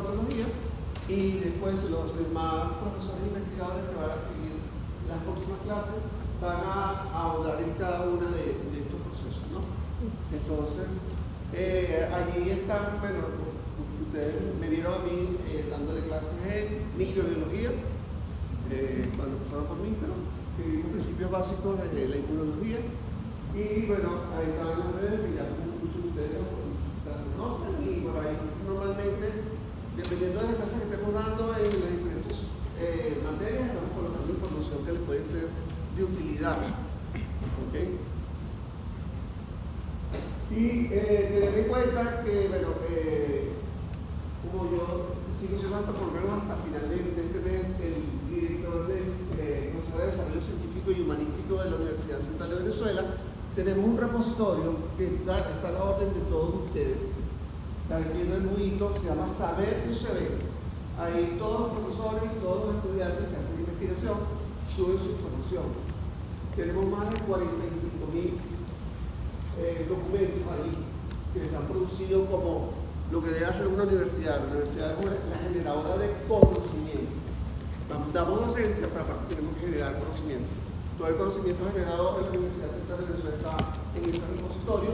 patología, y después los demás profesores investigadores que van a seguir las próximas clases van a ahondar en cada una de estos procesos, ¿no? Entonces, allí están, bueno, ustedes me vieron a mí dándole clases en microbiología, cuando pasaron por mí, pero que vimos principios básicos de la inmunología. Y bueno, ahí están las redes que ya muchos de ustedes las conocen, y por ahí normalmente, dependiendo de las clases que estemos dando en las diferentes materias, estamos colocando información que les puede ser de utilidad. ¿Okay? Y tener en cuenta que, bueno, como yo sigo siendo hasta por lo menos hasta final de este mes el director del Consejo de Desarrollo Científico y Humanístico de la Universidad Central de Venezuela, tenemos un repositorio que está a la orden de todos ustedes. Está viendo el nuito, se llama Saber UCB. Ahí todos los profesores y todos los estudiantes que hacen investigación suben su información. Tenemos más de 45.000 documentos ahí que se han producido como lo que debe hacer una universidad. La universidad es la generadora de conocimiento. Damos docencia, pero aparte tenemos que generar conocimiento. Todo el conocimiento generado en la Universidad Central de Venezuela está en este repositorio,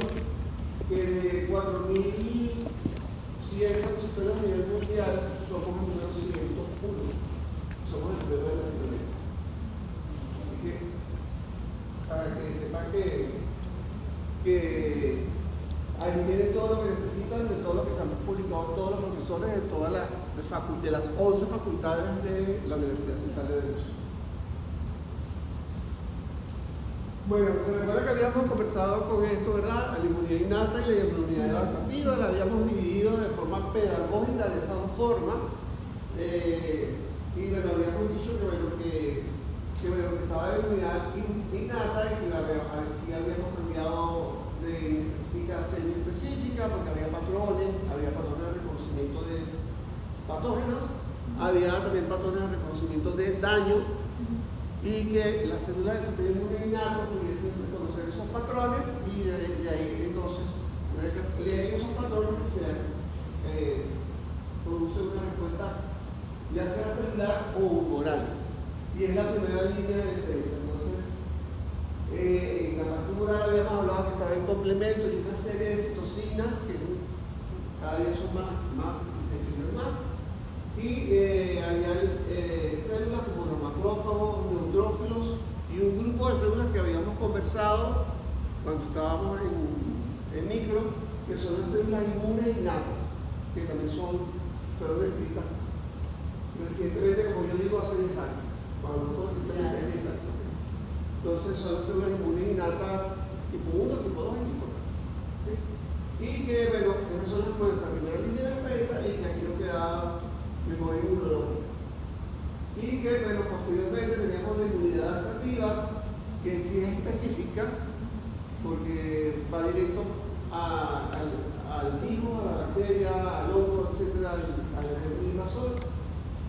que de 4.100 repositorios a nivel mundial somos el número 101. Somos el primero de Latinoamérica. Así que, para que sepan que ahí tienen todo lo que necesitan, de todo lo que se han publicado todos los profesores de todas las 11 facultades de la Universidad Central de Venezuela. Bueno, se recuerda que habíamos conversado con esto, ¿verdad? La inmunidad innata y la inmunidad adaptativa, la habíamos dividido de forma pedagógica de esas dos formas. Y bueno, habíamos dicho que estaba la inmunidad innata y que aquí habíamos cambiado de específica a semi-específica porque había patrones de reconocimiento de patógenos, había también patrones de reconocimiento de daño, y que las células del sistema inmune innato pudiesen reconocer esos patrones y de ahí entonces leer esos patrones se produce una respuesta ya sea celular o humoral, y es la primera línea de defensa. Entonces, en la parte humoral habíamos hablado que estaba en complemento y una serie de citocinas que cada día son más y se definen más. Y había células como los macrófagos, neutrófilos y un grupo de células que habíamos conversado cuando estábamos en micro, que son las células inmunes innatas, que también fueron descritas recientemente, como yo digo, hace 10 años, cuando nosotros recientemente 10 años. Entonces son las células inmunes innatas tipo 1, tipo 2 y tipo 3. ¿Okay? Y que, bueno, esas son nuestra primera línea de defensa y que aquí nos queda memoria inmunológica. Y que, bueno, posteriormente teníamos la inmunidad adaptativa, que sí es específica, porque va directo al virus, a la bacteria, al hongo, etc., al agente invasor.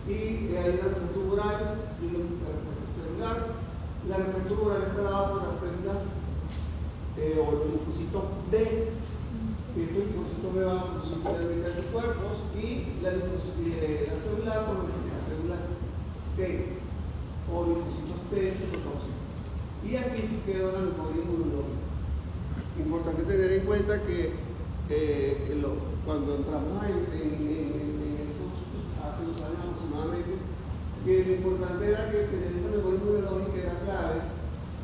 Y hay una respuesta humoral y una respuesta celular. La respuesta humoral está dada por las células o los linfocitos B. Estos linfocitos B van a producir finalmente anticuerpos, y la celular por las células T o linfocitos T citotóxicos. Y aquí sí queda la memoria inmunológica. Importante tener en cuenta que cuando entramos en esos, hace 2 años aproximadamente, que lo importante era que tener esta memoria inmunológica era clave,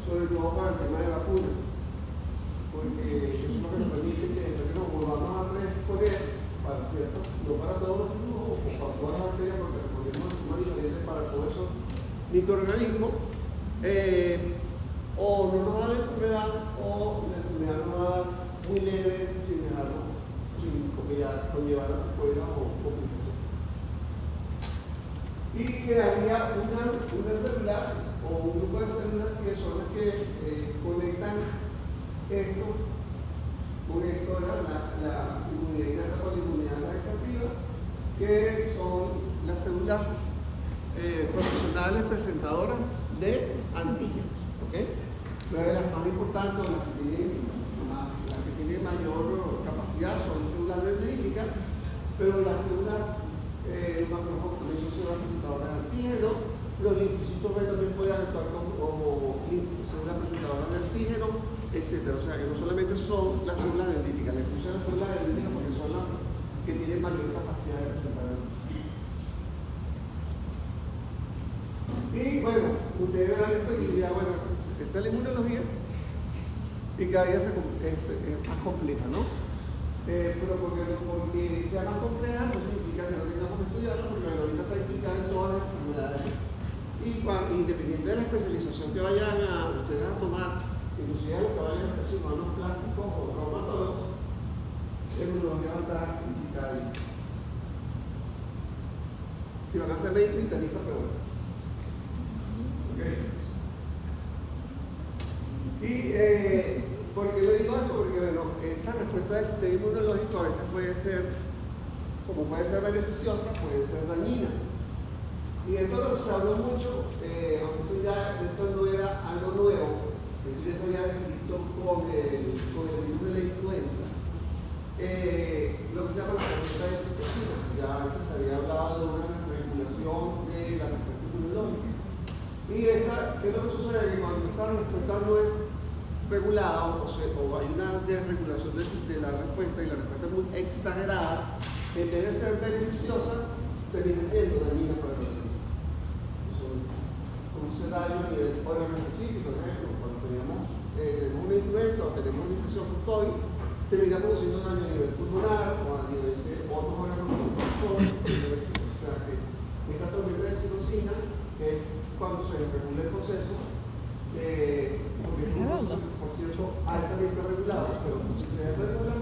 sobre todo para el tema de vacunas, porque eso es lo que nos permite que después nos volvamos a predisponer para ciertos, no para todos los virus o para todas las bacterias, porque recordemos que son diferentes para todos esos microorganismos, o no nos va a dar enfermedad, o la enfermedad nos va a dar muy leve sin conllevar a secuelas o complicaciones. Y que había una célula o un grupo de células que son las que conectan esto con esto, la inmunidad innata con la inmunidad adaptativa, que son las células profesionales presentadoras de antígenos. ¿Okay? Una de las más importantes, las que tienen mayor capacidad, son las células dendríticas, pero las células los macrófagos también son células presentadoras de antígeno, los linfocitos B también pueden actuar como células presentadoras de antígeno, etc. O sea que no solamente son las células dendríticas, les puse las células dendríticas porque son las que tienen mayor capacidad de presentar antígeno. Y bueno, ustedes verán esto y ya, bueno, esta es la inmunología y cada día es más compleja, ¿no? Pero porque sea más compleja no significa que no tengamos que estudiarla, porque la biología está implicada en todas las enfermedades. Y independiente de la especialización que vayan ustedes a tomar, inclusive a lo que vayan a hacer cirujanos plásticos o traumatólogos, la inmunología va a estar implicada ahí. Si van a ser médicos internistas, pero bueno. Okay. Y ¿por qué le digo esto? Porque bueno, esa respuesta del sistema inmunológico a veces puede ser, como puede ser beneficiosa, puede ser dañina. Y esto se habló mucho, aunque esto no era algo nuevo, esto ya se había descrito con el virus de la influenza, lo que se llama la respuesta de citocina. Ya antes se había hablado de una regulación de la respuesta inmunológica. Y ¿qué es lo que sucede? Que cuando esta respuesta no es regulada o hay una desregulación de la respuesta y la respuesta es muy exagerada, en vez de ser beneficiosa, termina siendo dañina para el organismo. Produce daño a nivel órgano específico, por ejemplo, cuando tenemos una influenza o tenemos una infección por COVID, termina produciendo daño a nivel pulmonar o a nivel de otros órganos como el corazón, etc. O sea que esta tormenta de citocina es cuando se regula el proceso, porque es un proceso, por cierto, altamente regulado, pero si se desregula,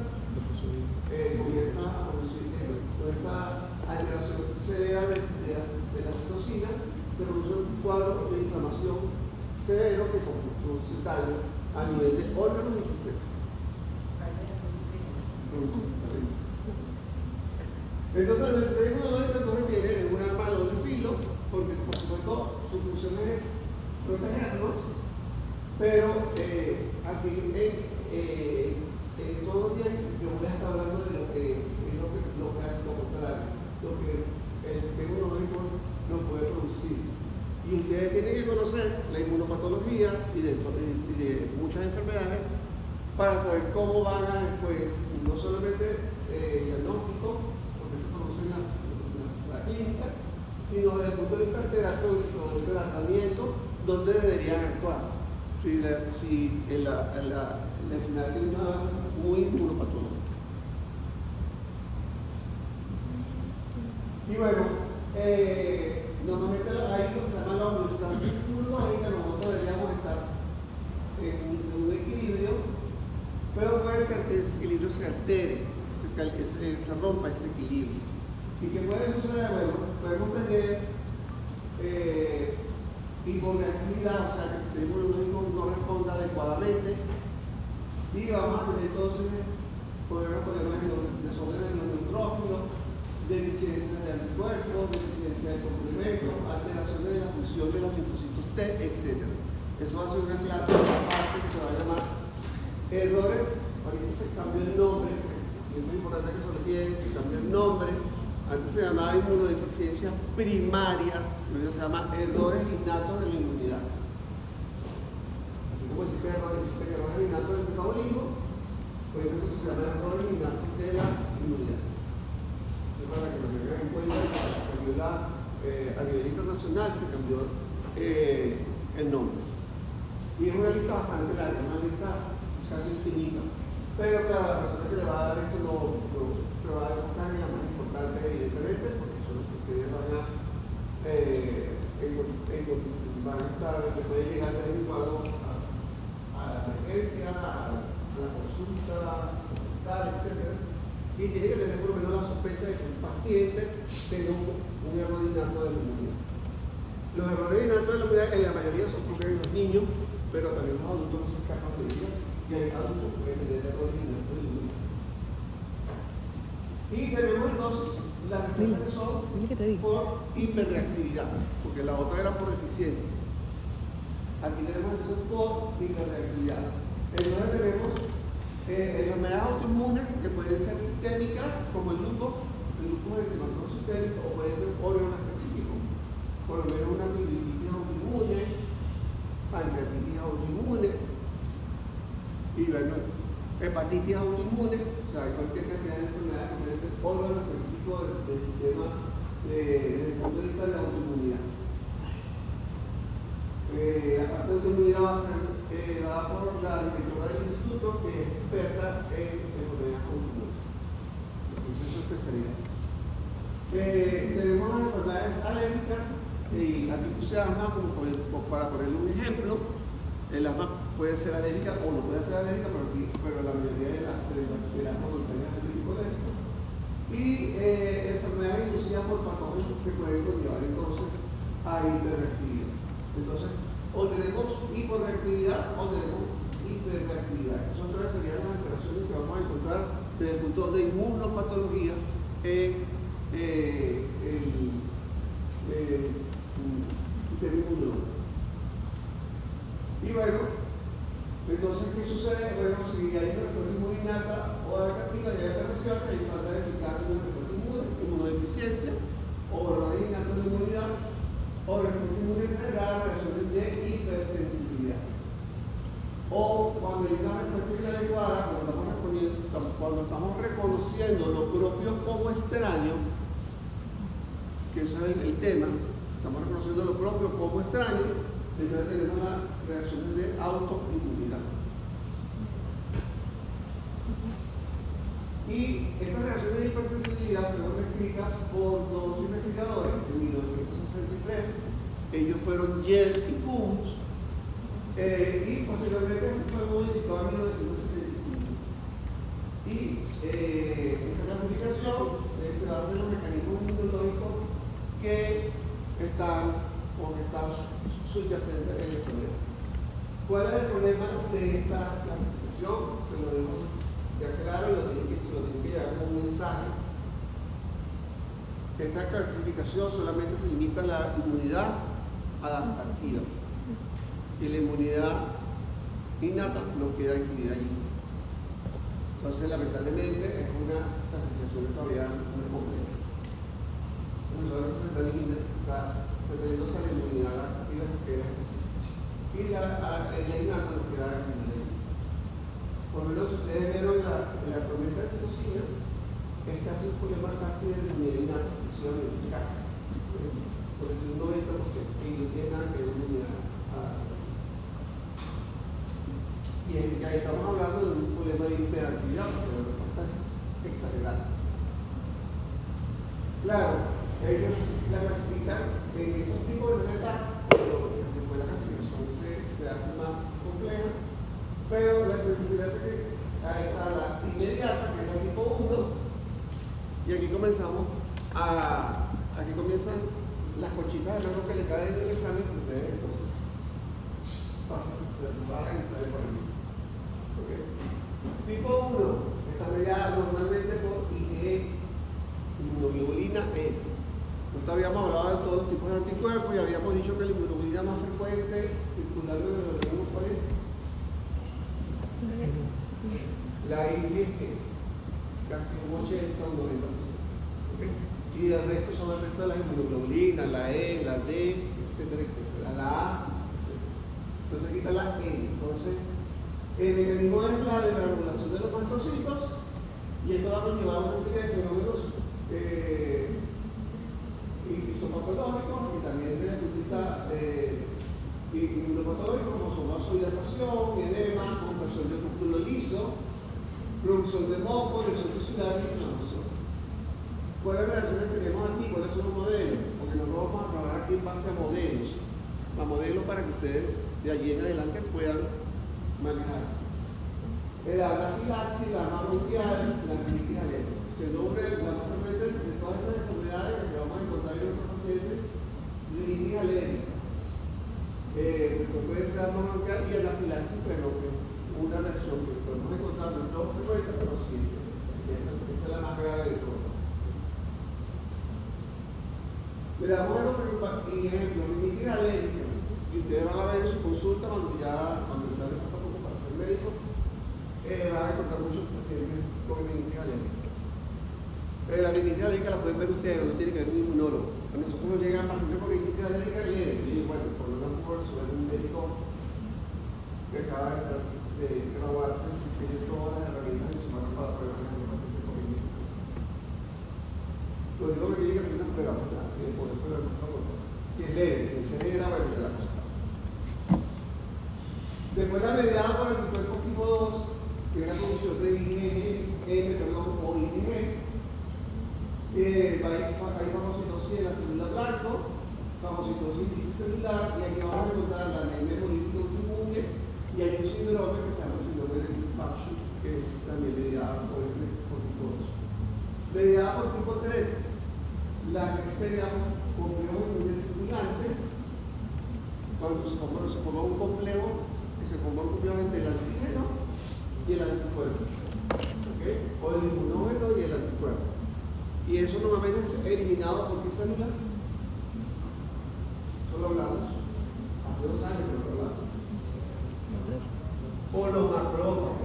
comienza a producir esta alteración severa de la citocina, produce un cuadro de inflamación severo que produce daño a nivel de órganos y sistemas. Entonces, el sistema inmunológico viene en un arma de doble filo, porque por supuesto su función es protegernos, pero aquí todos los días yo voy a estar hablando de lo que el sistema inmunológico no puede producir. Y ustedes tienen que conocer la inmunopatología y de muchas enfermedades para saber cómo van a después, no solamente diagnóstico, porque se conoce en la clínica, sino desde el punto de vista terapéutico, de tratamiento, dónde deberían actuar. Si la enfermedad tiene una base muy inmunopatológica. Y bueno, normalmente ahí lo que se llama la homeostasis inmunológica, nosotros deberíamos estar en un equilibrio, pero puede ser que ese equilibrio se altere, se rompa ese equilibrio. ¿Y qué puede suceder? Bueno, podemos tener hiporeactividad, o sea que el sistema inmunológico no responda adecuadamente, y vamos a tener entonces problemas de desórdenes de los neutrófilos, deficiencia de anticuerpos, deficiencia de complementos, alteración de la función de los linfocitos T, etc. Eso va a ser una clase aparte que se va a llamar errores. Ahorita se cambió el nombre, es muy importante que se lo olviden, se cambió el nombre. Antes se llamaba inmunodeficiencias primarias, hoy se llama errores innatos de la inmunidad. Así como existen errores innatos del metabolismo, pues eso se llama errores innatos de la inmunidad. Para que lo tengan en cuenta, a nivel internacional se cambió el nombre. Y es una lista bastante larga, una lista casi infinita. Pero claro, la persona que le va a dar esto no se va a enfocar en la más importante, evidentemente, porque son los que ustedes van a estar, que pueden llegar de vez en cuando a la emergencia, a la consulta, etc. Y tiene que tener por lo menos la sospecha de que el paciente tenga un error innato de la inmunidad. Los errores innatos de la inmunidad en la mayoría son porque en los niños, pero también los adultos no se escapan de ellos, y hay adultos que pueden tener errores innatos de la inmunidad. Y tenemos entonces las respuestas que son por hiperreactividad, porque la otra era por deficiencia. Aquí tenemos entonces por hiperreactividad. Entonces tenemos enfermedades autoinmunes que pueden ser sistémicas, como el lupus sistémico, o hepatitis autoinmune, o sea, hay cualquier cantidad de enfermedades que pueden ser órganos específicos del sistema desde el punto de vista de la autoinmunidad. La parte de autoinmunidad va a ser dada por la directora del instituto, que es experta en enfermedades autoinmunes. Entonces, es su especialidad. Tenemos las enfermedades alérgicas y aquí puse asma para ponerle un ejemplo. El asma puede ser alérgica o no puede ser alérgica, pero la mayoría de las asma no tienen algún tipo alérgico. Y enfermedades inducidas por patógenos que pueden conllevar entonces a hiperreactividad. Entonces, o tenemos hiperreactividad o tenemos hiperreactividad. Son tres serían las alteraciones que vamos a encontrar desde el punto de inmunopatología en el sistema inmunológico. Y bueno, entonces, ¿qué sucede? Bueno, si hay una respuesta inmune innata o adaptativa, ya está recibiendo, hay falta de eficacia en la respuesta inmune, inmunodeficiencia, o errores innatos de inmunidad, o respuesta inmune exagerada, reacciones de hipersensibilidad. O cuando hay una respuesta inadecuada, cuando estamos reconociendo lo propio como extraño, que eso es el tema, estamos reconociendo lo propio como extraño, entonces tenemos las reacciones de autoinmunidad. Y estas reacciones de hipersensibilidad fueron descritas por dos investigadores en 1963. Ellos fueron Yer y Kunz, y posteriormente esto fue modificado en 1975. Y esta clasificación se basa en los mecanismos inmunológicos que están subyacentes en el problema. ¿Cuál es el problema de esta clasificación? Se lo dejo ya claro y se lo tienen que llevar como un mensaje. Esta clasificación solamente se limita a la inmunidad adaptativa y la inmunidad innata no queda incluida allí. Entonces, lamentablemente, es una clasificación que todavía no es completa. Nosotros se tenemos a la inmunidad adaptativa que queda específica y la innata no queda incluida allí. Por lo menos ustedes vieron la tormenta de citocina, es casi un problema casi de inmunidad innata, exclusivamente casi. Por decir un 90%, y no tiene nada que ver con inmunidad adaptativa. Y ahí estamos hablando de un problema de hiperactividad, porque la respuesta es exagerada. Claro, ellos la clasifican en estos tipos de enfermedades, pero después la clasificación se hace más compleja, pero la especificidad es que ahí está la inmediata, que es la tipo 1, y aquí comenzamos aquí comienzan las cochitas de lo que le caen en el examen, que ustedes entonces pasan, se van y salen por el mismo. Okay. Tipo 1 está mediada normalmente por IgE, inmunoglobulina E. Nosotros habíamos hablado de todos los tipos de anticuerpos y habíamos dicho que la inmunoglobulina más frecuente circulando en el organismo, ¿cuál es? La IgG, casi un 80 o 90%. Okay. Y el resto son el resto de las inmunoglobulinas, la E, la D, etcétera, etcétera, la A, etcétera. Entonces aquí está la E. Entonces, el mecanismo es la de la regulación de los mastrocitos, y esto va a conllevar una serie de fenómenos histopatológicos y también desde el punto de vista inmunopatológico, como son vasodilatación, edema, compresión de músculo liso, producción de moco, lesión tisular y inflamación. ¿Cuáles relaciones tenemos aquí? ¿Cuáles son los modelos? Porque nosotros vamos a trabajar aquí en base a modelos para que ustedes de allí en adelante puedan manejar. La anafilaxis, la asma bronquial, la rinitis alérgica. Se nombra la más frecuente de todas estas enfermedades que vamos a encontrar en nuestros pacientes, rinitis alérgica. Puede ser asma bronquial y anafilaxis, pero una reacción que podemos encontrar no es todo frecuente, pero sí, esa es la más grave de todas. Le damos ejemplo, rinitis alérgica, y ustedes van a ver en su consulta cuando están en poco para ser médico, van a encontrar muchos pacientes con rinitis alérgica. La rinitis alérgica la pueden ver ustedes, no tiene que ver un inmunólogo. A nosotros nos llegan pacientes con rinitis alérgica y bueno, por lo tanto, es un médico que acaba de graduarse, si tiene todas las herramientas multicelular, y aquí vamos a encontrar la anemia hemolítica autoinmune, y hay un síndrome que se llama síndrome de Marshall, que es también mediada por tipo 2. Mediada por tipo 3, la que mediamos complejos inmunocirculantes, cuando se forma un complejo, que se forma obviamente el antígeno y el anticuerpo, ¿okay? O el inmunógeno y el anticuerpo. Y eso normalmente es eliminado por qué células. Solo hablamos hace 2 años que lo hablamos. Por los macrófagos.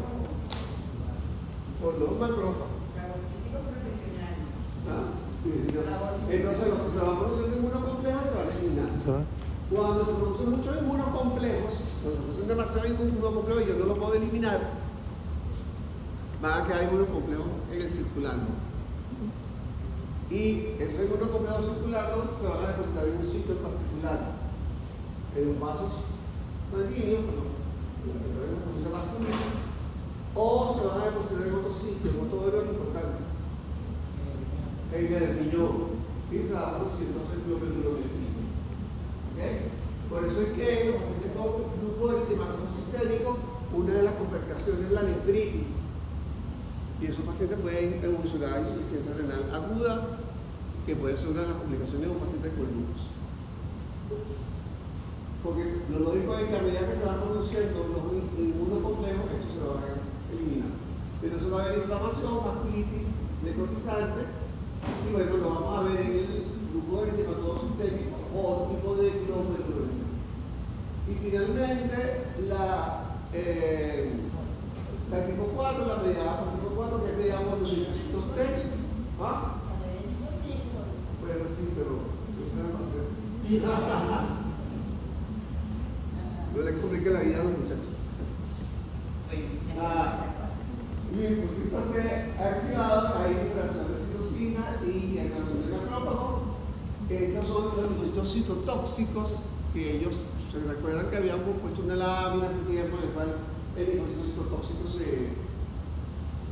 Por los macrófagos. Fagocítico profesional. Entonces, los que se van produciendo inmunocomplejos se van a eliminar. Cuando se producen muchos inmunocomplejos, cuando se producen demasiados inmunocomplejos y yo no los puedo eliminar, van a quedar inmunocomplejos en el circulante. Y esos inmunocomplejos circulando se van a depositar en un sitio en particular, en los vasos sanguíneos, o se van a depositar en otro sitio, en otro órgano importante, en el riñón, y se va a producir entonces glomerulonefritis. ¿Okay? Por eso es que en los pacientes con grupo eritematoso sistémico, una de las complicaciones es la nefritis. Y esos pacientes pueden evolucionar a insuficiencia renal aguda, que puede ser una de las complicaciones de un paciente con lupus. Porque lo lógico es que a medida que se van produciendo los inmunocomplejos, estos se van a eliminar. Pero eso va a haber inflamación, vasculitis, necrotizante, y bueno, lo vamos a ver en el grupo eritematoso sistémico o otro tipo de glomerulonephritis. Y finalmente, la tipo 4, la mediada por tipo 4, que es mediada por los linfocitos T. ¿Ah? Bueno, sí, pero yo no sé. No le complique la vida a los muchachos. Linfocitos T activados, hay infiltración de citosina y activación de macrófago. Estos son los linfocitos citotóxicos que ellos se recuerdan que habían puesto una lámina hace tiempo en el cual el linfocito citotóxico se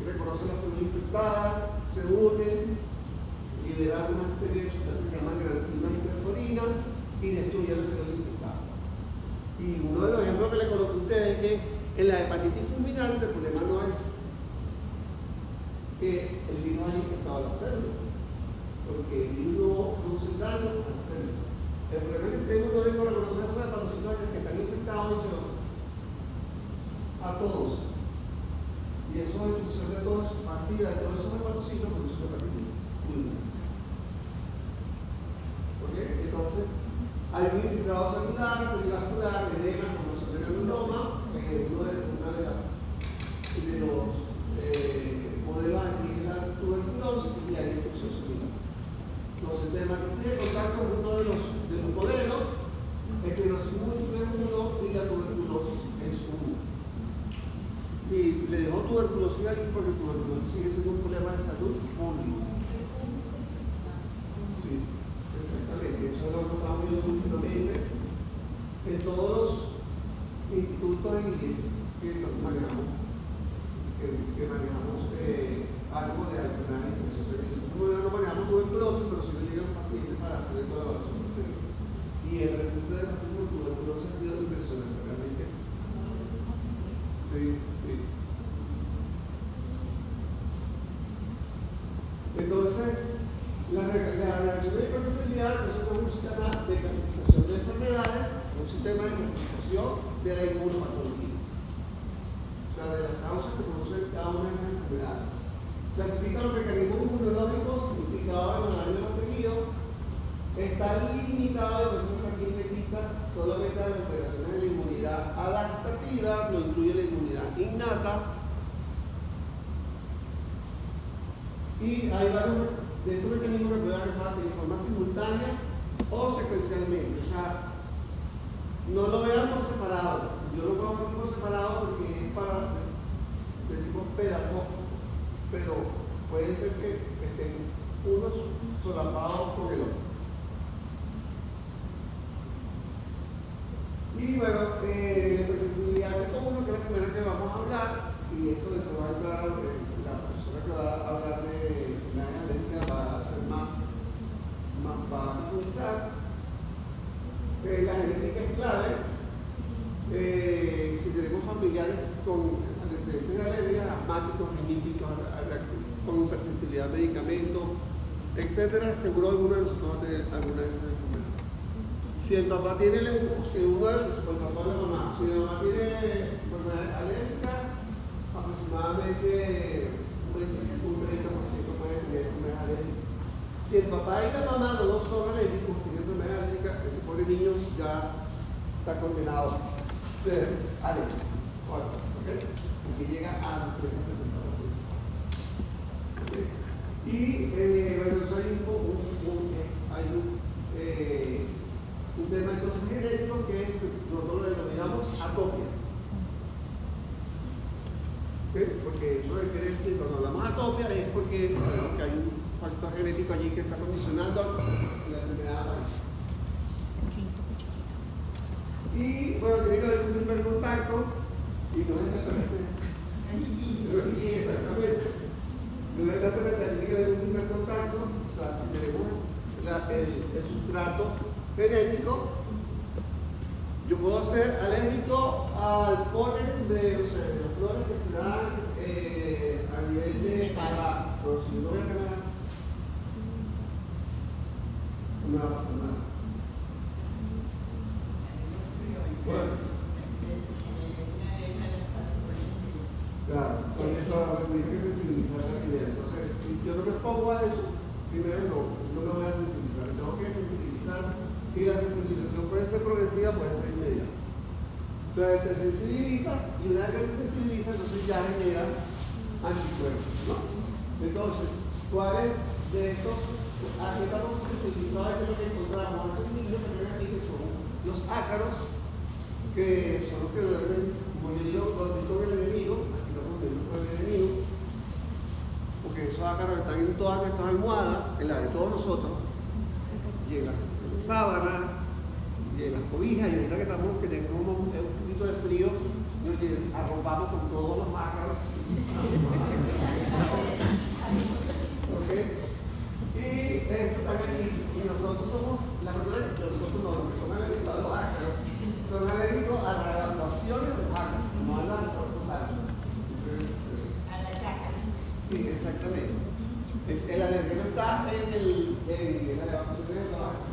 reconoce la célula infectada, se unen, liberan una serie de sustancias que se llaman granzimas y perforinas y destruyen la célula infectada. Y uno de los ejemplos que le coloco a ustedes es que en la hepatitis fulminante el problema no es que el virus haya infectado las células, porque el virus no produce daño a las células. El problema es que uno debe reconocer los hepatocitos que están infectados a todos. Y eso es destrucción de todos, pasiva de todos esos hepatocitos, produce una hepatitis fulminante. ¿Okay? Entonces, hay un infiltrado celular, polivascular, edema, formación de granuloma, una de los modelos aquí es la tuberculosis y hay destrucción celular. Entonces, dermatitis de contacto es uno de los modelos, esclerosis múltiple es uno y la tuberculosis es uno. Y le dejo tuberculosis aquí porque tuberculosis sigue siendo un problema de salud pública. Sí, exactamente. Eso lo estamos viendo últimamente en todos los institutos que manejamos, algo de Alzheimer. No manejamos tuberculosis, pero sí le llegan pacientes para hacer toda la evaluación. Y el recurso de pacientes con tuberculosis ha sido impresionante, realmente. Sí, sí. Entonces, la reacción de hipersensibilidad es un sistema de clasificación de enfermedades, un sistema de clasificación de la inmunopatología. O sea, de las causas que producen cada una de esas enfermedades. Clasifica los mecanismos inmunológicos implicados en el daño de los tejidos. Está limitado, por ejemplo, aquí en negrita, solamente a las alteraciones de la inmunidad adaptativa, no incluye la inmunidad innata. Y hay varios de estos mecanismos que pueden actuar de forma simultánea o secuencialmente. O sea, no lo veamos separado. Yo lo veo como separado porque es para de tipo pedagógico, pero puede ser que estén unos solapados con el otro. Y bueno, la hipersensibilidad de común, que es la primera que vamos a hablar, y esto después va a hablar, la persona que va a hablar de enfermedades alérgicas va a ser va a profundizar. La genética es clave. Si tenemos familiares con antecedentes de alergias, asmáticos, riníticos, con hipersensibilidad a medicamentos, etcétera, seguro alguno de nosotros va a tener alguna de esas enfermedades. Si el papá tiene, si uno de los, o el papá o la mamá, si la mamá tiene enfermedad alérgica, aproximadamente un 30% puede tener enfermedad alérgica. Si el papá y la mamá los dos son alérgicos, tienen enfermedad alérgica, ese pobre niño ya está condenado a ser alérgico. ¿Okay? Porque llega a cerca del 70%. ¿Okay? Y bueno, hay un tema entonces genético que es, nosotros lo denominamos atopia. ¿Okay? Porque eso quiere decir, cuando hablamos de atopia es porque sabemos que hay un factor genético allí que está condicionando la enfermedad. Y bueno, tiene que haber un primer contacto y no es exactamente. No es exactamente, tiene que haber un primer contacto. O sea, si tenemos el sustrato genético, yo puedo ser alérgico al polen de las flores que se dan a nivel de Canadá. Pero si no voy a Canadá, no me va a pasar nada. Bueno. Claro, con esto hay que sensibilizar la idea. Entonces, si yo no me expongo a eso, primero no me voy a sensibilizar. Tengo que sensibilizar y la sensibilización puede ser progresiva, puede ser inmediata. Entonces, te sensibilizas y una vez que te sensibilizas, entonces ya genera anticuerpos, ¿no? Entonces, ¿cuáles de estos? Aquí estamos sensibilizados, que es lo que encontramos. Estos niños que tienen aquí, que son los ácaros, que son los que duermen molidos con el enemigo. Aquí estamos viendo con el enemigo, porque esos ácaros están en todas nuestras almohadas, en la de todos nosotros, y en las sábanas, y en las cobijas, y ahorita que tenemos un poquito de frío, nos arropamos con todos los ácaros. ¿Okay? Y esto está aquí, y nosotros somos, las personas, nosotros no, las personas alérgicas a los ácaros, son alérgicos a las evacuaciones de ácaros, no a las ácaros. A la caca. Sí, exactamente. El alérgeno está en la evacuación de los ácaros.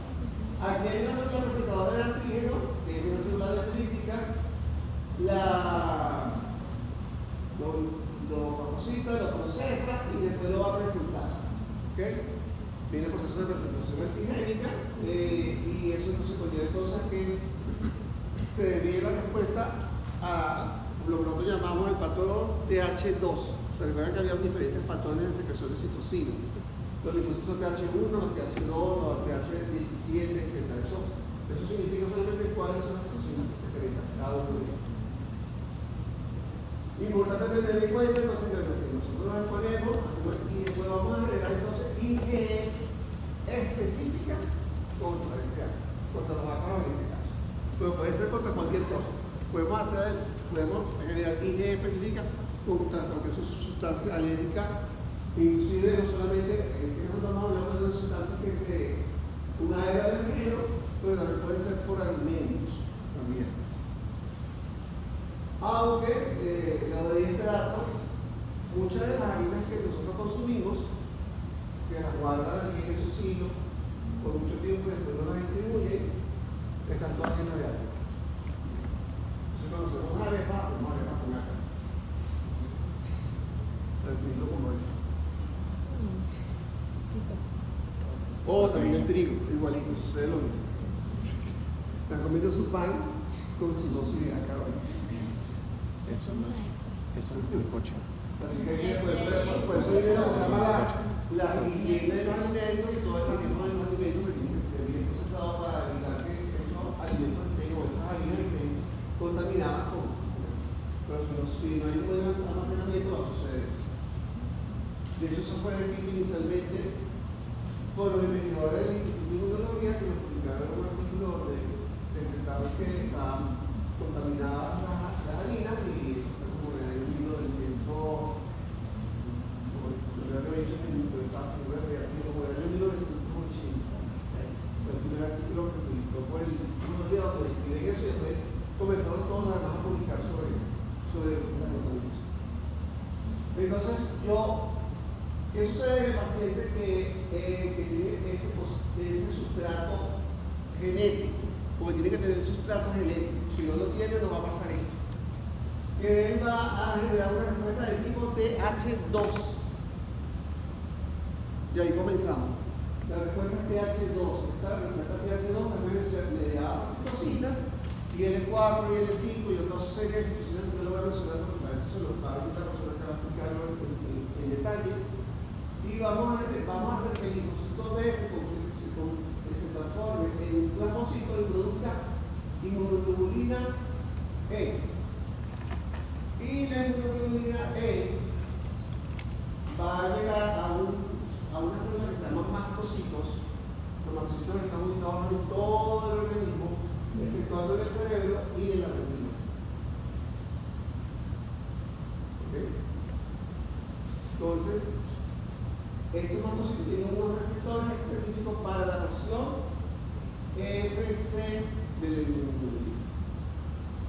Aquí hay una célula receptora de antígeno, que es una célula dendrítica, lo fagocita, lo procesa y después lo va a presentar. ¿Okay? Viene el proceso de presentación antigénica y eso entonces conlleva cosas que se deriva la respuesta a lo que nosotros llamamos el patrón TH2. Se recuerdan que había diferentes patrones de secreción de citocina. Los linfocitos son TH1, los TH2, los TH17, etc. Eso significa solamente cuáles son las citocinas que secretan cada uno de ellos. Importante tener en cuenta entonces que nosotros nos exponemos y después vamos a agregar entonces IgE específica contra los ácaros en este caso. Pero puede ser contra cualquier cosa. Podemos generar IgE específica contra cualquier sustancia alérgica, inclusive no solamente, estamos hablando de una sustancia que es una era del género, pero también puede ser por alimentos también. Aunque lo de este dato, muchas de las harinas que nosotros consumimos, que las guardan allí en esos hilos por mucho tiempo y después no las distribuyen, están todas llenas de agua. Entonces cuando hacemos arepas con ácaros. Decirlo como eso. O también el trigo, igualito, sucede lo mismo. Están comiendo su pan con su dosis de ácaro. Eso es el coche. Así que por eso viene lo que se llama la higiene de los alimentos y todo el manejo de los alimentos que tienen que ser bien procesados para evitar que esos alimentos estén o esas harinas estén contaminadas con. Pero si no hay un buen almacenamiento va a suceder eso. De hecho, eso fue descrito inicialmente por los investigadores del Instituto de Inmunología que nos publicaron un artículo de detectaron que estaban contaminadas las harinas y como en el año 1900, como el año 1980, sobre la contaminación. Entonces, ¿qué sucede en el paciente que tiene ese sustrato genético? Porque tiene que tener el sustrato genético. Si no lo tiene, no va a pasar esto. Que él va a generar una respuesta de tipo TH2. Y ahí comenzamos. La respuesta es TH2. Esta respuesta TH2 también le da cositas, y L4 y L5 y otras series de funciones que no lo voy a mencionar porque para eso se los va a dar otra persona que va a explicarlo en detalle. Y vamos a hacer que el linfocito B se transforme en un plasmocito y produzca inmunoglobulina E. Y la inmunoglobulina E va a llegar a una célula que se llama mastocitos. Los mastocitos están ubicados en todo el organismo, exceptuando en el cerebro y en la retina. ¿Okay? Entonces, estos mastocitos tienen unos receptores específicos para la porción FC de la inmunoglobulina.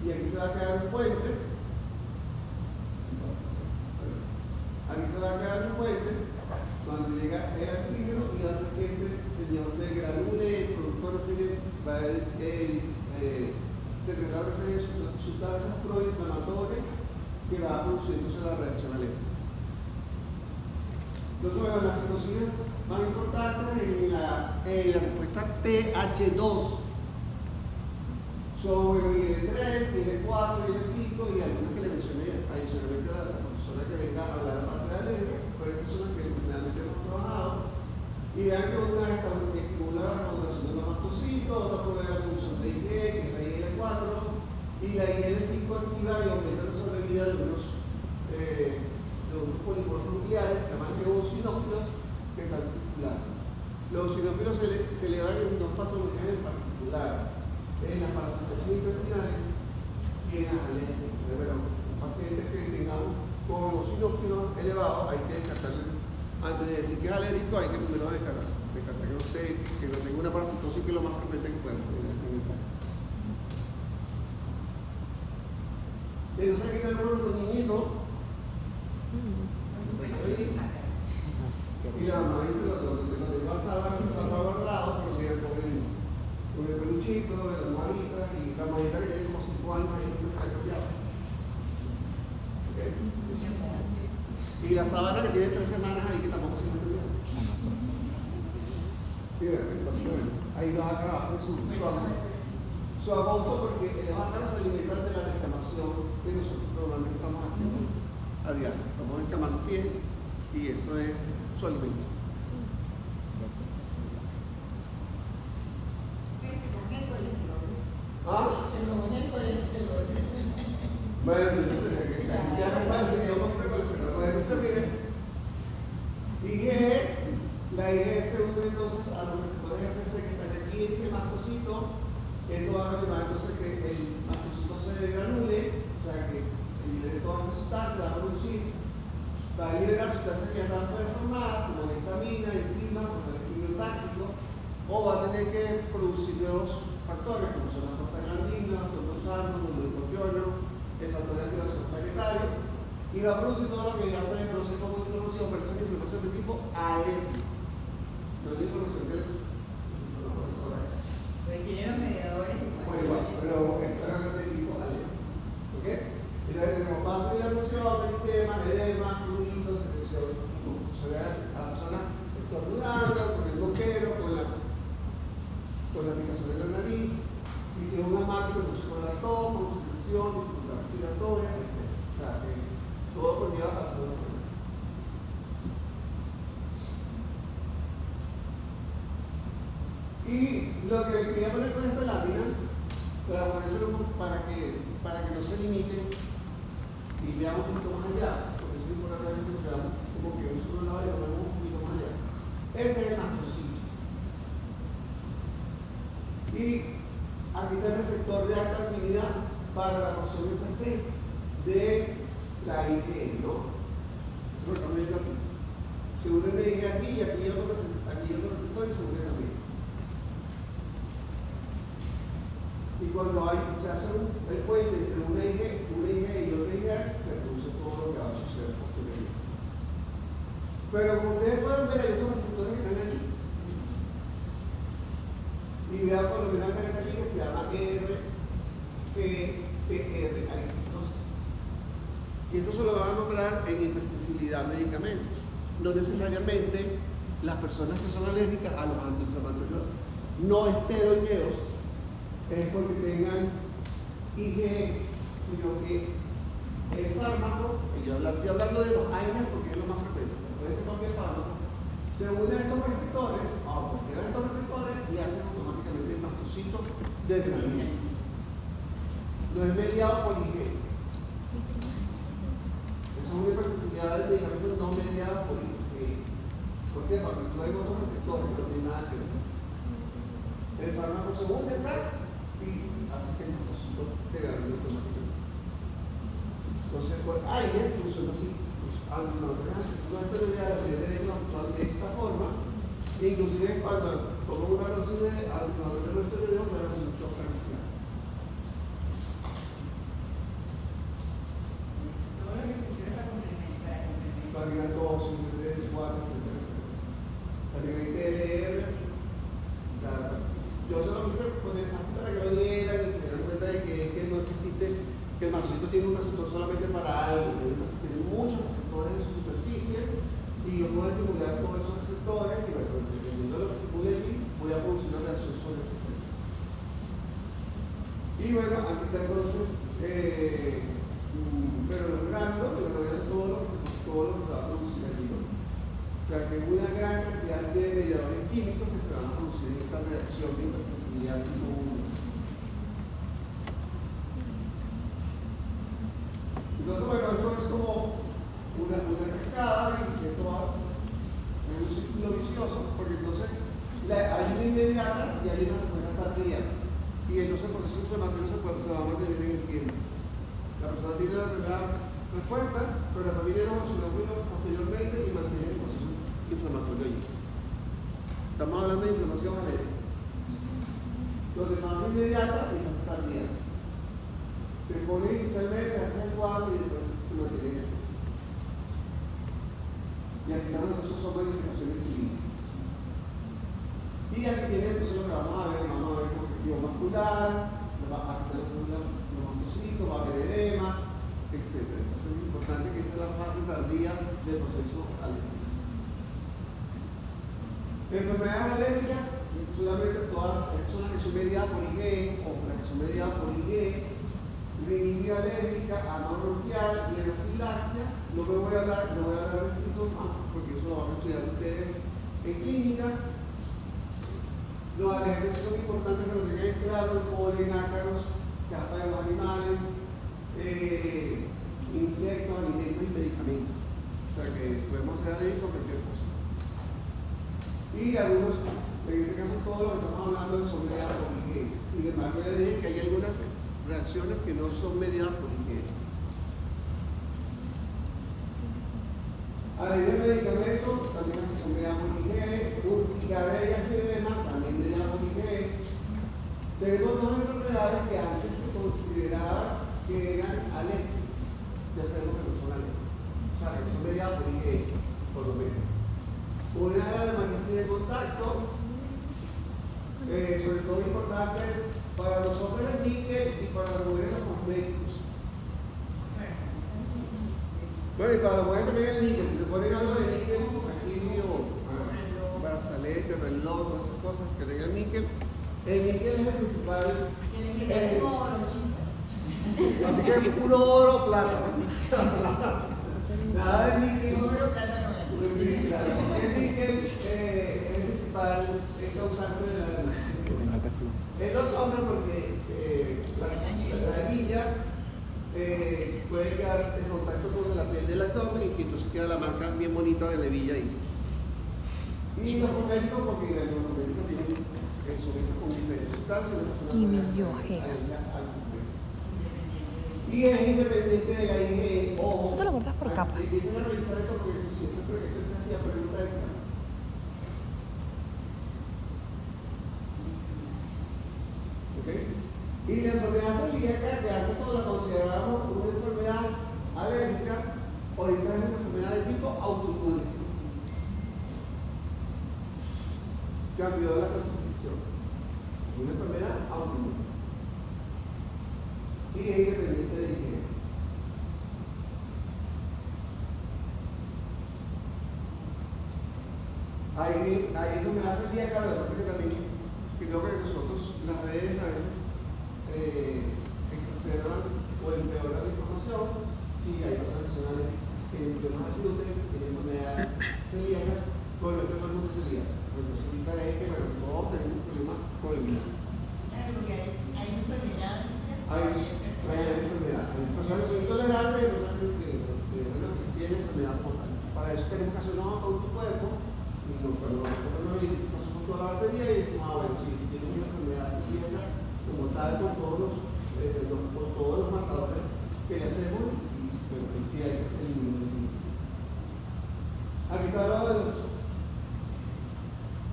Y aquí se va a crear un puente. Aquí se va a crear un puente cuando llega el antígeno y hace que este señor de granule, el productor de serie, va a secretar una serie de sustancias proinflamatorias que va produciéndose la reacción alérgica. Entonces, bueno, las citocinas más importantes en la respuesta TH2 son el L3, el L4, el L5 y algunas que le mencioné adicionalmente a la profesora que venga a hablar aparte de la alergia, pero estas son las que finalmente hemos trabajado. Y vean que una estimula la regulación de los mastocitos, otra provee la función de IG, que es la IL4, y la IL5 activa y aumenta la sobrevida de unos polímeros nucleares que se llaman eosinófilos que están circulando. Los eosinófilos se elevan en dos patologías en particular, en las parasitosis intestinales y en las alergias. Bueno, pacientes que tengan con eosinófilos elevados hay que descartarle. Antes de decir que es alérgico, hay que primero descartar que no tenga una parasitosis, que es lo más frecuente que podemos tener en el caso. Entonces aquí tenemos los niñitos. Y la mamá dice lo tengo salvaguardado, porque con el peluchito, la almohadita, y la almohadita que tiene como 5 años ahí no está cambiado. ¿Okay? Y la sábana que tiene 3 semanas ahí que tampoco se ha cambiado. Ahí los ácaros hacen su agosto, porque los ácaros se alimentan de la descamación que nosotros normalmente estamos haciendo a diario. Estamos descamando piel y eso es su alimento. ¿Ah? Bueno, entonces, ya no va a ser un poquito con el pelo. Entonces, miren, la IgE se une entonces a los receptores FC que están aquí en este mastocito. Esto va a llevar entonces que el mastocito se granule, o sea que libere todas las sustancias, va a producir, va a liberar sustancias que ya están preformadas, como histamina, enzimas, como el quimiotáctico, o va a tener que producir nuevos factores, como son las prostaglandinas, los trotosano, los glucotionos, el factor de activación plaquetario, y va a producir todo lo que ya puede producir como información, pero es información de tipo alérgico, no es información que los profesores. Requieren mediadores. Bueno, igual, pero esto es de tipo alérgico. ¿Ok? Y luego tenemos vasodilatación, eritema, edema, fluidos, secreción. Se ve a la persona estornudando, con el boquero, con la aplicación de la nariz, y si es una marcha, pues con la tos, con secreción, dificultad respiratoria, etc. O sea, que todo conlleva a todo. Y lo que quería poner con esta lámina, para que no se limiten y veamos un poquito más allá, porque es importante que nos veamos como que un solo lado y hablamos un poquito más allá. Este es el mastocito. Y aquí está el receptor de alta afinidad para la porción FC de la IgE, ¿no? Lo estamos viendo aquí. Se une de IgE aquí y aquí hay otro receptor y se une también. Y cuando se hace el puente entre una IG y otra IG, se produce todo lo que va a suceder posteriormente. Pero como ustedes pueden ver, hay otros receptores que están aquí. Y vean por lo menos aquí que se llama RPR. Y esto se lo van a nombrar en hipersensibilidad a medicamentos. No necesariamente las personas que son alérgicas a los antiinflamatorios no esteroideos es porque tengan IgE, sino que el fármaco, y yo estoy hablando de los AINES porque es lo más frecuente, puede ser cualquier fármaco, se unen a estos receptores, a cualquiera de estos receptores, y hacen automáticamente el mastocito de tratamiento. No es mediado por IgE. Es una hipersensibilidad del medicamento no mediada por IgE. ¿Por qué? Porque tú hay otros receptores que no tienen nada que ver. El fármaco se une acá y hace que el mastocito te gane automáticamente. Entonces, pues, AINES funciona así. No es la idea actual de esta forma, inclusive cuando como una relación de alrededor de nuestro video, puede hacer un shock artificial. También hay dosis, 3, 4, etc. También hay TLR. Yo solo quise poner así para que lo vieran y se den cuenta de que no existe, que el mastocito tiene un receptor solamente para algo, tiene muchos receptores en su superficie y yo puedo estimular todos esos receptores y bueno, dependiendo de lo que se estimule allí, voy a producir una reacción sobre ese receptor. Y bueno, aquí está entonces, pero logrando que lo vean todo lo que se va a producir allí, ¿no? O sea, que hay una gran cantidad de mediadores químicos que se van a producir en esta reacción de hipersensibilidad tipo 1. Entonces, bueno, esto es como una cascada y esto va en un círculo vicioso, porque entonces hay una inmediata y hay una respuesta tardía. Y entonces el proceso inflamatorio se va a mantener en el tiempo. La persona tiene la primera respuesta, pero la familia no evoluciona posteriormente y mantiene el proceso inflamatorio allí. Estamos hablando de inflamación alérgica. Entonces, fase inmediata y fase tardía. Se pone inicialmente, hace el cuadro y después se mantiene. Y aquí estamos entonces son modificaciones clínicas. Y aquí tiene entonces lo que vamos a ver el objetivo muscular, va a tener los mastocitos, va a haber edema, etc. Entonces es importante que esa es la fase tardía del proceso alérgico. Enfermedades alérgicas, solamente todas las personas que son mediadas por IgE o las que son mediadas por IgE, rinitis alérgica, anorexia y anafilaxia. No voy a hablar de síntomas porque eso lo van a estudiar ustedes en clínica. Los alérgenos son importantes que lo tengan claro: polen, ácaros, capa de los animales, insectos, alimentos y medicamentos. O sea que podemos ser alérgicos a cualquier cosa. Y algunos, en este caso todo lo que estamos hablando son mediadas por IgE. Sin embargo, ya les dije que hay algunas reacciones que no son mediadas por IgE. Además de medicamentos, también son mediadas por IgE, urticarias y edema, también mediadas por IgE. Tenemos dos enfermedades que antes se consideraba que eran alérgicas. Ya sabemos que no son alérgicas. O sea, que son mediadas por IgE, por lo menos. Una era la dermatitis de contacto, sobre todo importante para los hombres el níquel y para las mujeres los cosméticos. Bueno, y para las mujeres también el níquel. Si te ponen algo de níquel, aquí o brazalete, reloj, todas esas cosas que tengan níquel. El níquel es el principal. Así que es puro oro, plata. Nada de níquel. El níquel es el principal causante de la dermatitis. En los hombres, porque la hebilla puede quedar en contacto con la piel del abdomen y entonces queda la marca bien bonita de la hebilla ahí. Y los cosméticos, porque los cosméticos tienen sujetos con diferentes sustancias. Y es independiente de la IgE. Tú te lo cortas por capas. Empiezan a revisar esto porque siento que esto es casi la pregunta de examen. ¿Ok? Y la enfermedad celíaca, que antes todos la considerábamos una enfermedad alérgica, ahorita es una enfermedad de tipo autoinmune. Cambió la clasificación. Una enfermedad autoinmune. Y es independiente de higiene. Hay enfermedad celíaca, la verdad que también creo que nosotros, las redes a veces exacerban o empeoran la información. Sí, hay personas que son alérgicas, que tienen más gluten, que tienen enfermedad celíaca, bueno, este todo el mundo es celíaco. Lo que significa es que, bueno, todos tenemos un problema con el gluten. Hay enfermedades. Hay enfermedades. Hay personas que son intolerantes y hay personas que sí tienen enfermedad mortal. Para eso tenemos que hacer un mapa con tu cuerpo. Y pasamos por toda la batería y decimos, bueno, si tienes una enfermedad celíaca como tal, con todos los marcadores que le hacemos, pero que sí hay que hacer el mismo. Aquí está hablado de los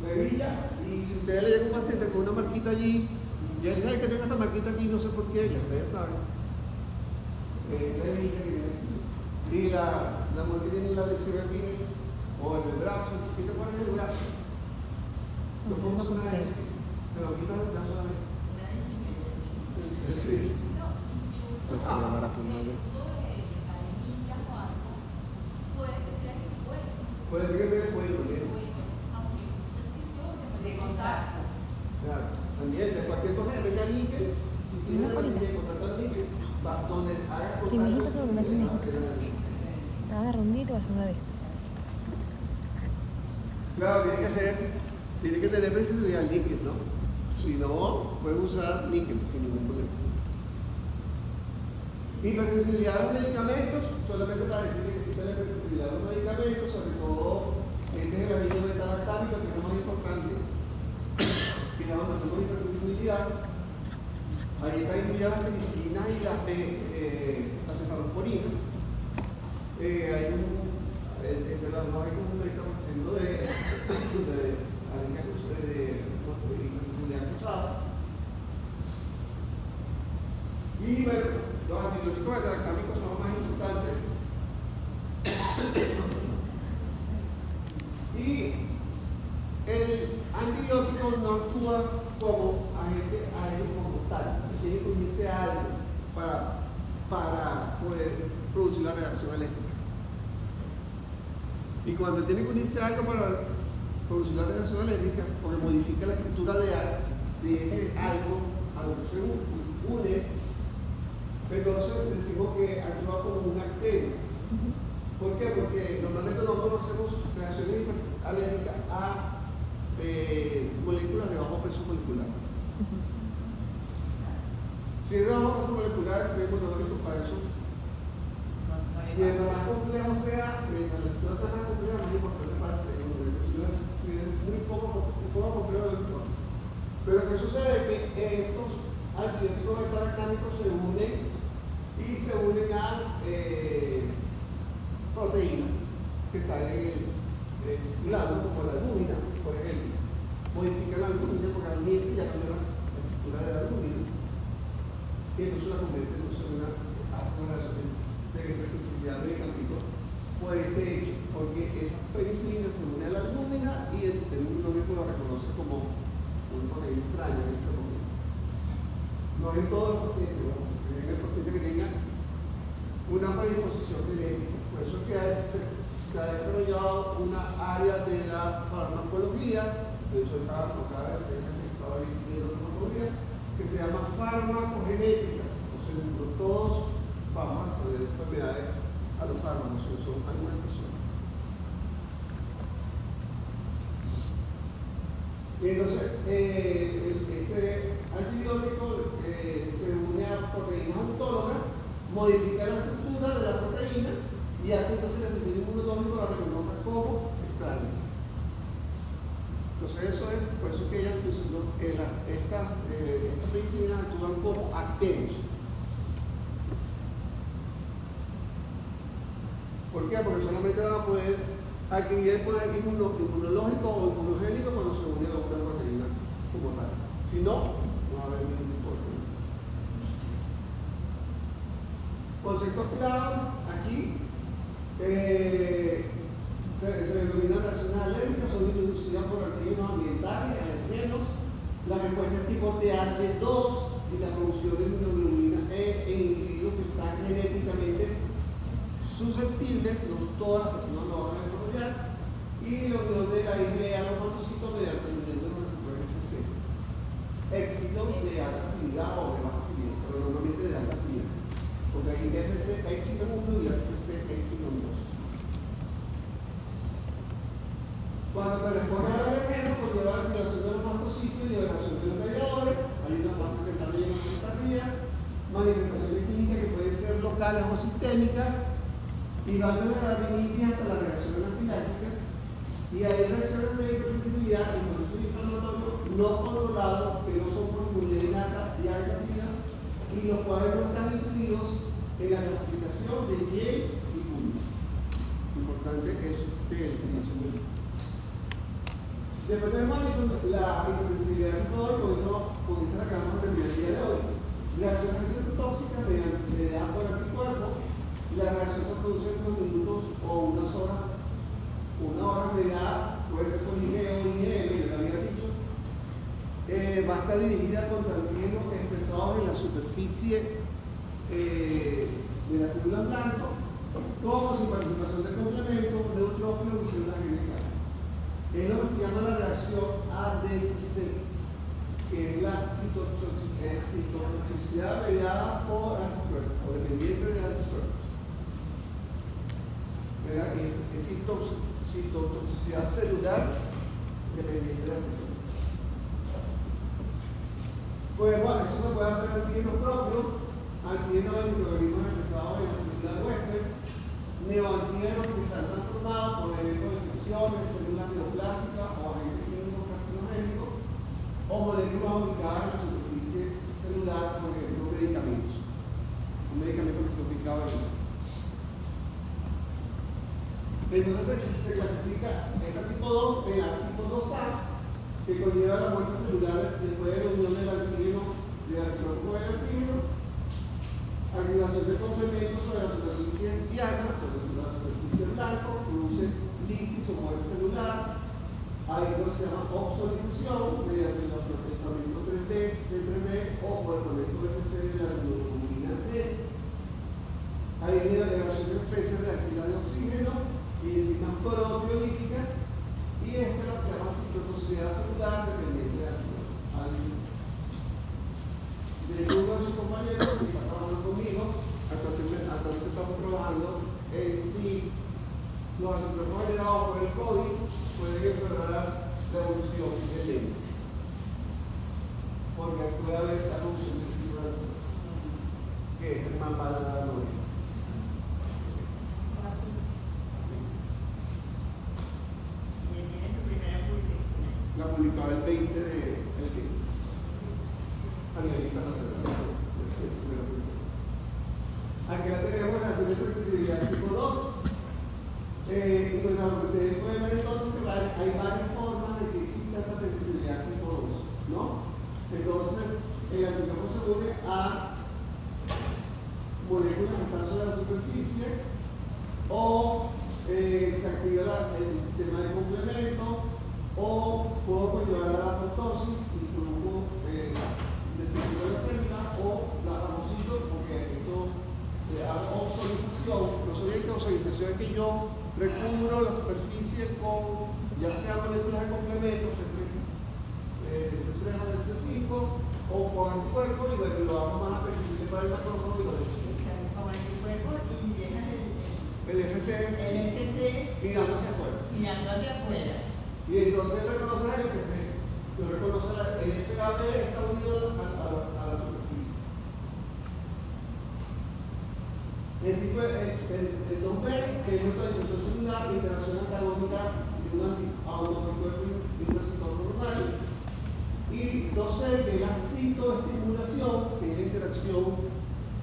hebilla, y si ustedes le llega un paciente con una marquita allí, y él sabe que tengo esta marquita aquí, no sé por qué, ya ustedes saben. La hebilla que viene aquí. Y la mujer que tiene la lesión aquí o en el brazo, ¿qué te pones en el brazo? Lo pongo una vez, te lo quitas el brazo una vez. Sí. Pues se llamará tu novio. Puede ser que sea el cuello, ¿bien? De contacto. Claro. También, de cualquier cosa que tenga níquel, si tiene la línea de contacto al níquel, va donde haga contacto. Trimejita sobre una trimejita. Te agarra un dito y vas a una de estas. Claro, tiene que tener sensibilidad al níquel, ¿no? Si no, puede usar níquel sin ningún problema. Hipersensibilidad a los medicamentos, solamente para decir que existe la hipersensibilidad a los medicamentos, sobre todo este es el anillo beta-lactámico, que es lo más importante, que es donde hacemos hipersensibilidad. Ahí están incluidas las medicinas y las cefalosporinas. Entre las dos hay como un 30% de hipersensibilidad cruzada. Y bueno, los antibióticos beta-lactámicos son los más importantes. Y el antibiótico no actúa como agente alérgico como tal. Tiene que unirse a algo para poder producir la reacción alérgica. Y cuando tiene que unirse a algo para producir la reacción alérgica, porque modifica la estructura de ese algo a lo que se une, entonces decimos que actúa como un acteno. ¿Por qué? Porque normalmente nosotros hacemos reacciones alérgicas a moléculas de bajo peso molecular. Si es de bajo peso molecular, tenemos dolores para eso. Mientras más complejo sea, mientras la estructura sea más compleja, más importante para el cerebro. Si no es muy poco complejo, no importa. Pero ¿qué sucede? Que estos antibióticos beta-lactámicos se unen y se unen a proteínas que están en el circulado, como la albúmina, por ejemplo. Modifican la albúmina porque la albúmina ya cambia la estructura de la albúmina y entonces la convierte en una reacción de hipersensibilidad medicamento por este hecho, porque esa penicilina se une a la albúmina y el sistema inmunológico lo reconoce como una proteína extraña en este momento. No en todos los pacientes, ¿no? En el paciente que tenga una predisposición genética. Por eso es que se ha desarrollado una área de la farmacología, de hecho acaba de ser estaba viendo farmacología, que se llama farmacogenética. Entonces, todos fármacos de enfermedades a los fármacos, son algunas personas. Entonces, este antibiótico se une a proteínas autónomas, modifica la estructura de la proteína y hace entonces el sistema inmunológico la reconozca como extraño. Entonces, eso es por eso que estas medicinas actúan como actenos. ¿Por qué? Porque solamente van a poder adquirir el poder inmunológico o inmunogénico cuando se une a una proteína como tal. Si no, no va a haber ningún problema. Conceptos claves aquí se denominan reacciones alérgicas, son inducidas por antígenos ambientales, alergenos, la respuesta es tipo TH2 y la producción de inmunoglobulina E en individuos que están genéticamente susceptibles, no todas las personas lo van a desarrollar, y la unión de la IgA a los fagocitos mediante el unión de los receptores FC. Éxito de alta afinidad o de baja afinidad, pero normalmente de alta afinidad. Porque hay FC éxito 1 y FC éxito 2. Cuando corresponde al alergeno, pues lleva la activación de los mastocitos y liberación de los mediadores. Hay una fase que está leyendo tardía, manifestaciones clínicas que pueden ser locales o sistémicas, y van desde la rinitis hasta la reacción anafiláctica. Y hay reacciones de hipersensibilidad y procesos inflamatorios no controlados, que no son por inmunidad innata y adaptativa, y los cuales no están incluidos en la clasificación de Yale y Cummings. Importante es que el después tenemos la hipersensibilidad tipo 2, con esta la acabamos de ver el día de hoy. Reacciones citotóxicas mediadas por anticuerpos. La reacción se produce en unos minutos o unas horas. Una hora mediada, puede ser con IgE o IgM, yo lo había dicho. Va a estar dirigida contra antígenos expresados en la superficie de la célula blanca, como sin participación de complemento, neutrófilo y células genéticas. Es lo que se llama la reacción ADCC, que es la citotoxicidad mediada por anticuerpos o dependiente de anticuerpos. Es citotoxicidad celular dependiente de anticuerpos. Pues bueno, eso se puede hacer antígenos propios, antígenos de microorganismos expresados en la célula de huésped, neoantígenos que se han transformado por eventos de infecciones, células neoplásicas o agentes químicos carcinogénicos, o moléculas ubicadas en la superficie celular, por ejemplo, medicamentos. Un medicamento que está ubicado ahí. Entonces se clasifica esta tipo 2 en la tipo 2A, que conlleva la muerte celular después de la unión del antígeno de anticuerpo del antígeno, activación de complementos sobre la superficie diana, sobre la superficie blanca, produce lisis o muerte celular. Hay lo que se llama oxorización mediante el fragmento 3B, C3B o por el fragmento FC de la inmunoglobulina E. Hay liberación de especies reactivas de oxígeno y enzimas proteolíticas, y esta es lo que se llama citotoxicidad celular dependiente de la ADCC. De uno de sus compañeros que está trabajando conmigo, actualmente estamos trabajando en si los anticuerpos generados por el COVID pueden empeorar la evolución del dengue. Porque puede haber esta evolución de tipo de que es el más para la memoria. La publicaba el 20 de a nivel internacional. Aquí la tenemos la reacción de hipersensibilidad tipo 2. Y bueno, lo que ustedes pueden ver entonces que hay varias formas de que exista esta sensibilidad tipo 2, ¿no? Entonces, el anticuerpo se une a moléculas que están sobre la superficie, o se activa el sistema de complemento, o puedo conllevar a la apoptosis y produjo destrucción de la célula, o la fagocito, porque esto hago oxorización. No soy esta oxorización, es que yo recubro la superficie con ya sea moléculas de complemento, C3 o C5, o con anticuerpos, y bueno, lo hago más apetecible para el macrófago y lo destruyo. Con anticuerpos y dejan El FC mirando hacia afuera. mirando hacia afuera. Y entonces reconoce el FC. Yo reconozco el FAB está unido a la superficie. El 2B, que es nuestra difusión celular, interacción antagónica de un anticuerpo y un receptor normal. Y 2C, que es la citoestimulación, que es la interacción,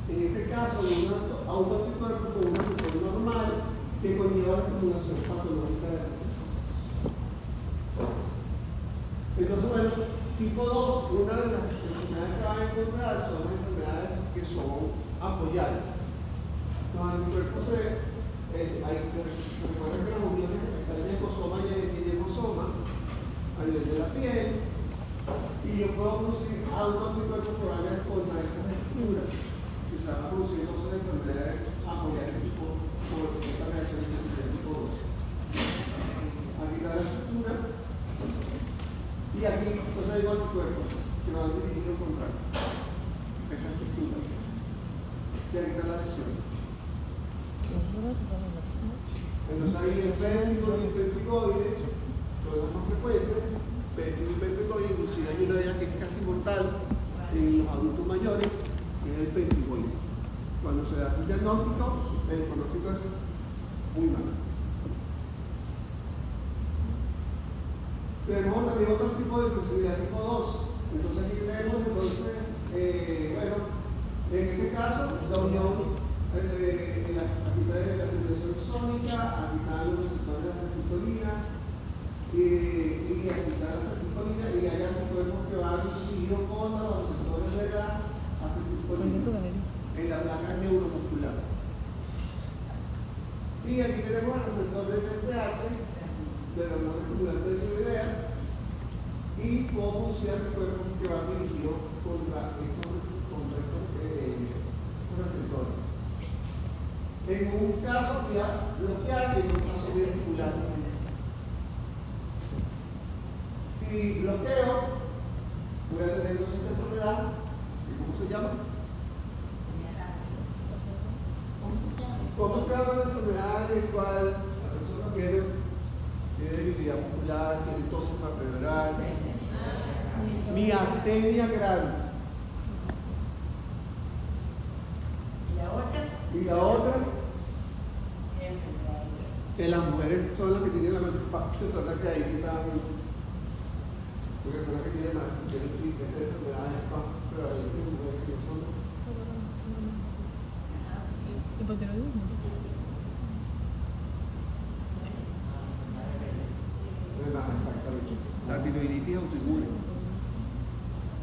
en este caso, de un autoanticuerpo con un receptor normal, que conlleva la estimulación patológica de la receptor. Entonces, bueno, tipo 2, una de las enfermedades que van a encontrar son las enfermedades que son apoyadas. Los anticuerpos recuerden que las uniones están en el ecosoma y en el ecosoma a nivel de la piel, y yo puedo producir autoanticuerpos que vayan contra estas estructuras que se van produciendo cosas de enfermedades apoyadas por esta reacción de tipo 2. Aquí está la estructura, y aquí entonces digo anticuerpos que van dirigidos contra esta estructura. Y aquí está la lesión. Entonces ahí el pérfido y el perfigoide son los más frecuentes. Pérfido y perfigoide, inclusive hay una área que es casi mortal en los adultos mayores, que es el perfigoide. Cuando se hace el diagnóstico, el pronóstico es muy malo. Tenemos también otro tipo de impresibilidad tipo 2. Entonces aquí tenemos, bueno, en este caso, la unión en la actividad de la tensión sónica, aquí están los receptores de la acetilcolina, y aquí está la acetilcolina, y hay anticuerpos que van dirigidos contra los receptores de la acetilcolina en la placa neuromuscular. Y aquí tenemos el receptor de TSH, de la hormona estimulante de tiroidea, y puedo producir anticuerpos que van dirigidos contra estos receptores. En un caso bloquear y en un caso biarticular. Si bloqueo, voy a tener entonces esta enfermedad, ¿cómo se llama? ¿Cómo se llama la enfermedad en la cual la persona tiene debilidad muscular, tiene tos suprarrenal? Miastenia gravis. ¿Y la otra? Que las mujeres son las que tienen la mayor parte, son las que ahí sí están, porque son las que tienen más enfermedades más prevalentes en mujeres que no son. Hipotiroidismo. Exactamente. La tiroiditis autoinmune.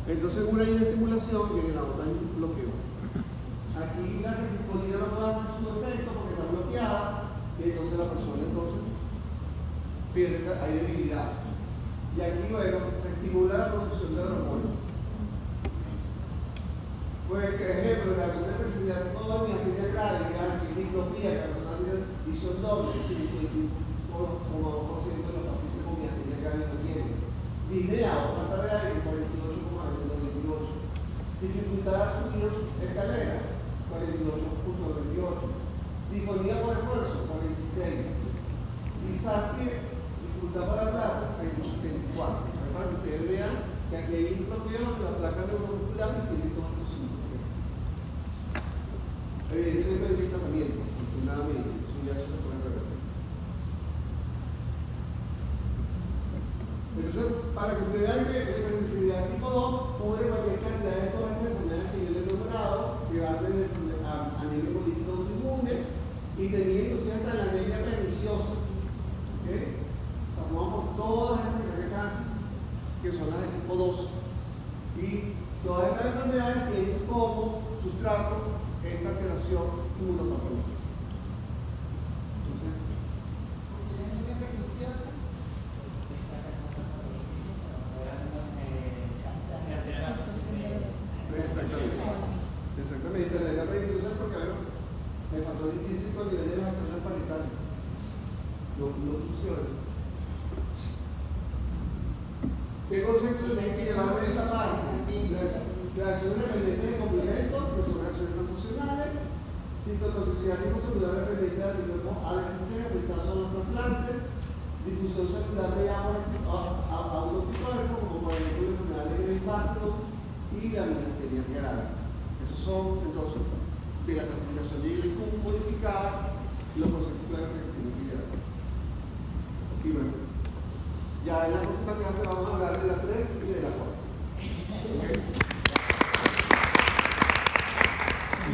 Entonces, en una hay una estimulación y en la otra hay un bloqueo. Aquí la acetilcolina no puede hacer su efecto porque está bloqueada, y entonces la persona pierde, hay debilidad. Y aquí, bueno, se estimula la producción de hormonas. Pues, por ejemplo, la reacción de persibilidad de todo mi actividad grave, diplopía, que la persona tiene visión doble, como 2% de los pacientes con mi actividad grave no tienen. Disnea o falta de aire, 48,28. Dificultad de subir escaleras, 48,28. Disfonía por esfuerzo, 46. Disartia, dificultad para hablar, 74. Para que ustedes vean que aquí hay un bloqueo de la placa neuromuscular y tiene todos los síntomas. Evidentemente hay tratamiento, afortunadamente, eso ya se puede revertir. Entonces, para que ustedes vean que la hipersensibilidad tipo 2 cubre cualquier cantidad de todas las enfermedades que yo les he nombrado, que van desde a nivel político autoinmune y teniendo hasta la anemia perniciosa. ¿Okay? Pasamos por todas las enfermedades que son las de tipo 2. Y todas estas enfermedades tienen como sustrato esta alteración inmunopatológica. Entonces, exactamente, la anemia perniciosa es porque el factor intrínseco a nivel de las células paritarias no funciona. ¿Qué conceptos hay que llevar de esta parte? Reacciones dependientes de complementos, que son reacciones no funcionales, citotoxicidad celular dependiente del anticuerpo ADCC, rechazo a los trasplantes, difusión celular de agua a un anticuerpo, como por ejemplo la enfermedad de Gray-Pascal y la miastenia gravis. Esos son entonces de la clasificación de ILQ modificada los conceptos claros que tienen que llevar. Y bueno, ya en la próxima clase vamos a hablar de la 3 y de la 4. ¿Okay?